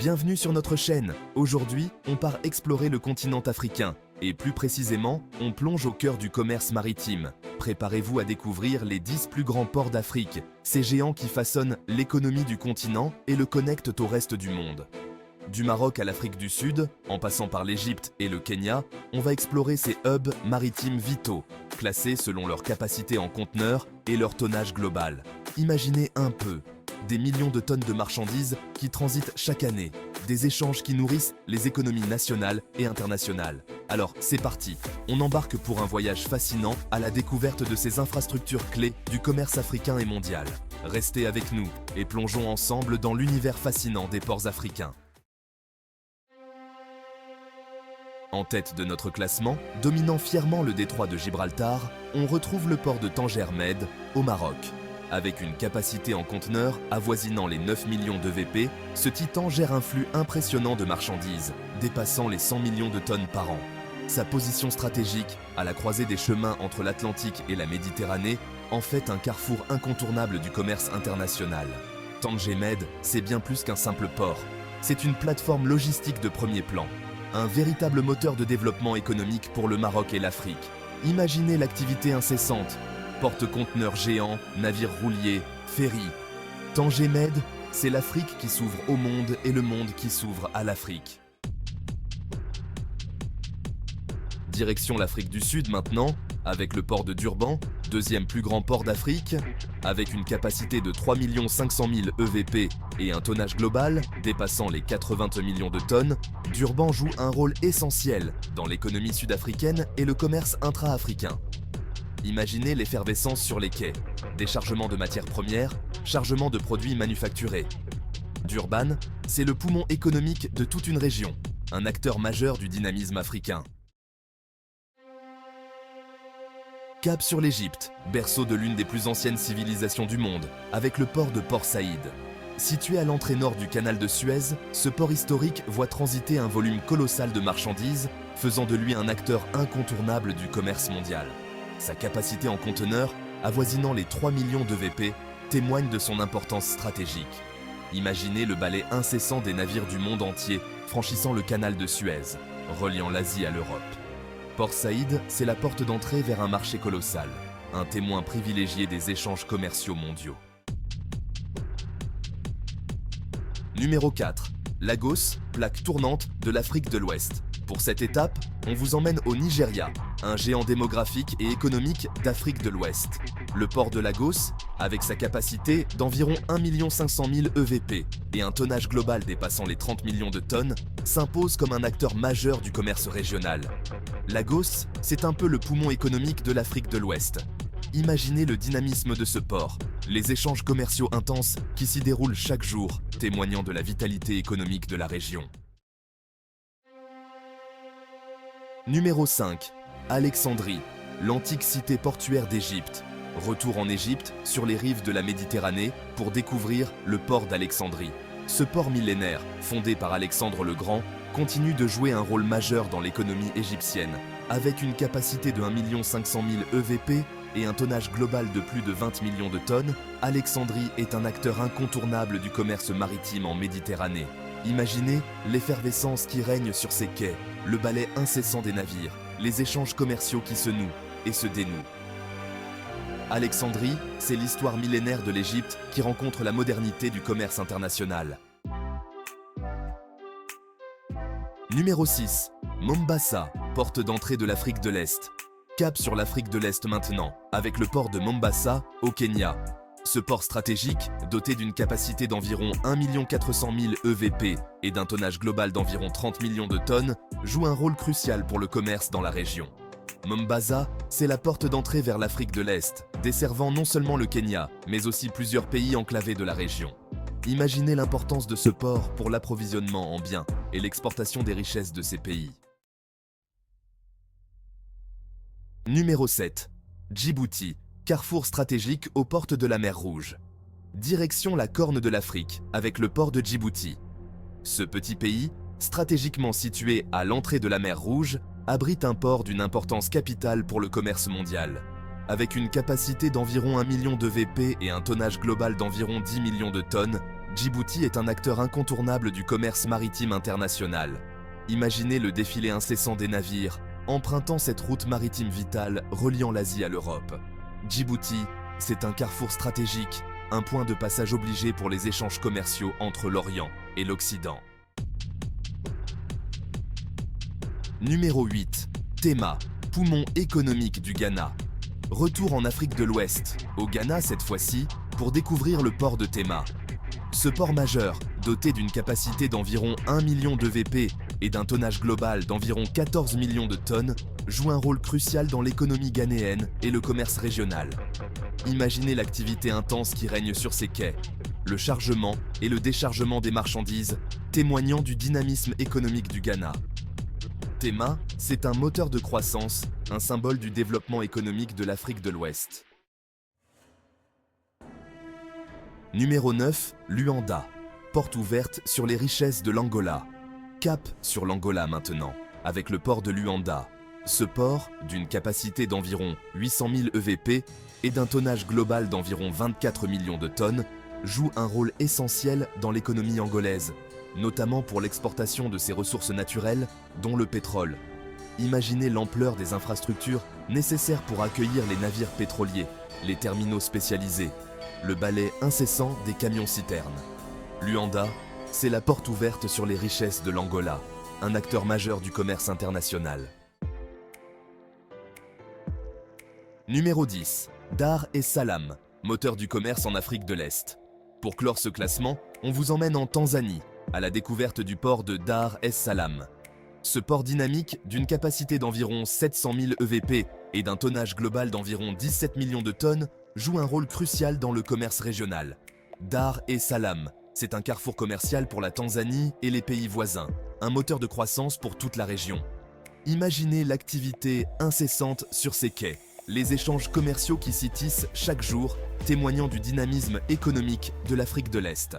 Bienvenue sur notre chaîne. Aujourd'hui, on part explorer le continent africain. Et plus précisément, on plonge au cœur du commerce maritime. Préparez-vous à découvrir les 10 plus grands ports d'Afrique, ces géants qui façonnent l'économie du continent et le connectent au reste du monde. Du Maroc à l'Afrique du Sud, en passant par l'Égypte et le Kenya, on va explorer ces hubs maritimes vitaux, classés selon leur capacité en conteneurs et leur tonnage global. Imaginez un peu, des millions de tonnes de marchandises qui transitent chaque année, des échanges qui nourrissent les économies nationales et internationales. Alors c'est parti, on embarque pour un voyage fascinant à la découverte de ces infrastructures clés du commerce africain et mondial. Restez avec nous et plongeons ensemble dans l'univers fascinant des ports africains. En tête de notre classement, dominant fièrement le détroit de Gibraltar, on retrouve le port de Tanger Med, au Maroc. Avec une capacité en conteneurs avoisinant les 9 millions d'EVP, ce titan gère un flux impressionnant de marchandises, dépassant les 100 millions de tonnes par an. Sa position stratégique, à la croisée des chemins entre l'Atlantique et la Méditerranée, en fait un carrefour incontournable du commerce international. Tanger Med, c'est bien plus qu'un simple port. C'est une plateforme logistique de premier plan. Un véritable moteur de développement économique pour le Maroc et l'Afrique. Imaginez l'activité incessante. Porte-conteneurs géants, navires rouliers, ferries. Tanger Med, c'est l'Afrique qui s'ouvre au monde et le monde qui s'ouvre à l'Afrique. Direction l'Afrique du Sud maintenant, avec le port de Durban, deuxième plus grand port d'Afrique, avec une capacité de 3 500 000 EVP et un tonnage global dépassant les 80 millions de tonnes, Durban joue un rôle essentiel dans l'économie sud-africaine et le commerce intra-africain. Imaginez l'effervescence sur les quais, déchargement de matières premières, chargement de produits manufacturés. Durban, c'est le poumon économique de toute une région, un acteur majeur du dynamisme africain. Cap sur l'Égypte, berceau de l'une des plus anciennes civilisations du monde, avec le port de Port Saïd. Situé à l'entrée nord du canal de Suez, ce port historique voit transiter un volume colossal de marchandises, faisant de lui un acteur incontournable du commerce mondial. Sa capacité en conteneurs, avoisinant les 3 millions d'EVP, témoigne de son importance stratégique. Imaginez le balai incessant des navires du monde entier franchissant le canal de Suez, reliant l'Asie à l'Europe. Port Saïd, c'est la porte d'entrée vers un marché colossal, un témoin privilégié des échanges commerciaux mondiaux. Numéro 4. Lagos, plaque tournante de l'Afrique de l'Ouest. Pour cette étape, on vous emmène au Nigeria, un géant démographique et économique d'Afrique de l'Ouest. Le port de Lagos, avec sa capacité d'environ 1 500 000 EVP et un tonnage global dépassant les 30 millions de tonnes, s'impose comme un acteur majeur du commerce régional. Lagos, c'est un peu le poumon économique de l'Afrique de l'Ouest. Imaginez le dynamisme de ce port, les échanges commerciaux intenses qui s'y déroulent chaque jour, témoignant de la vitalité économique de la région. Numéro 5. Alexandrie, l'antique cité portuaire d'Égypte. Retour en Égypte, sur les rives de la Méditerranée, pour découvrir le port d'Alexandrie. Ce port millénaire, fondé par Alexandre le Grand, continue de jouer un rôle majeur dans l'économie égyptienne. Avec une capacité de 1 500 000 EVP et un tonnage global de plus de 20 millions de tonnes, Alexandrie est un acteur incontournable du commerce maritime en Méditerranée. Imaginez l'effervescence qui règne sur ces quais, le balai incessant des navires, les échanges commerciaux qui se nouent et se dénouent. Alexandrie, c'est l'histoire millénaire de l'Égypte qui rencontre la modernité du commerce international. Numéro 6. Mombasa, porte d'entrée de l'Afrique de l'Est. Cap sur l'Afrique de l'Est maintenant, avec le port de Mombasa, au Kenya. Ce port stratégique, doté d'une capacité d'environ 1 400 000 EVP et d'un tonnage global d'environ 30 millions de tonnes, joue un rôle crucial pour le commerce dans la région. Mombasa, c'est la porte d'entrée vers l'Afrique de l'Est, desservant non seulement le Kenya, mais aussi plusieurs pays enclavés de la région. Imaginez l'importance de ce port pour l'approvisionnement en biens et l'exportation des richesses de ces pays. Numéro 7. Djibouti, carrefour stratégique aux portes de la mer Rouge. Direction la Corne de l'Afrique, avec le port de Djibouti. Ce petit pays, stratégiquement situé à l'entrée de la mer Rouge, abrite un port d'une importance capitale pour le commerce mondial. Avec une capacité d'environ 1 million d'EVP et un tonnage global d'environ 10 millions de tonnes, Djibouti est un acteur incontournable du commerce maritime international. Imaginez le défilé incessant des navires, empruntant cette route maritime vitale reliant l'Asie à l'Europe. Djibouti, c'est un carrefour stratégique, un point de passage obligé pour les échanges commerciaux entre l'Orient et l'Occident. Numéro 8. Tema, poumon économique du Ghana. Retour en Afrique de l'Ouest, au Ghana cette fois-ci, pour découvrir le port de Tema. Ce port majeur, doté d'une capacité d'environ 1 million d'EVP et d'un tonnage global d'environ 14 millions de tonnes, joue un rôle crucial dans l'économie ghanéenne et le commerce régional. Imaginez l'activité intense qui règne sur ces quais, le chargement et le déchargement des marchandises, témoignant du dynamisme économique du Ghana. Tema, c'est un moteur de croissance, un symbole du développement économique de l'Afrique de l'Ouest. Numéro 9, Luanda. Porte ouverte sur les richesses de l'Angola. Cap sur l'Angola maintenant, avec le port de Luanda. Ce port, d'une capacité d'environ 800 000 EVP et d'un tonnage global d'environ 24 millions de tonnes, joue un rôle essentiel dans l'économie angolaise, notamment pour l'exportation de ses ressources naturelles, dont le pétrole. Imaginez l'ampleur des infrastructures nécessaires pour accueillir les navires pétroliers, les terminaux spécialisés, le balai incessant des camions-citernes. Luanda, c'est la porte ouverte sur les richesses de l'Angola, un acteur majeur du commerce international. Numéro 10. Dar es Salaam, moteur du commerce en Afrique de l'Est. Pour clore ce classement, on vous emmène en Tanzanie, à la découverte du port de Dar es Salaam. Ce port dynamique, d'une capacité d'environ 700 000 EVP et d'un tonnage global d'environ 17 millions de tonnes, joue un rôle crucial dans le commerce régional. Dar es Salaam, c'est un carrefour commercial pour la Tanzanie et les pays voisins, un moteur de croissance pour toute la région. Imaginez l'activité incessante sur ces quais, les échanges commerciaux qui s'y tissent chaque jour, témoignant du dynamisme économique de l'Afrique de l'Est.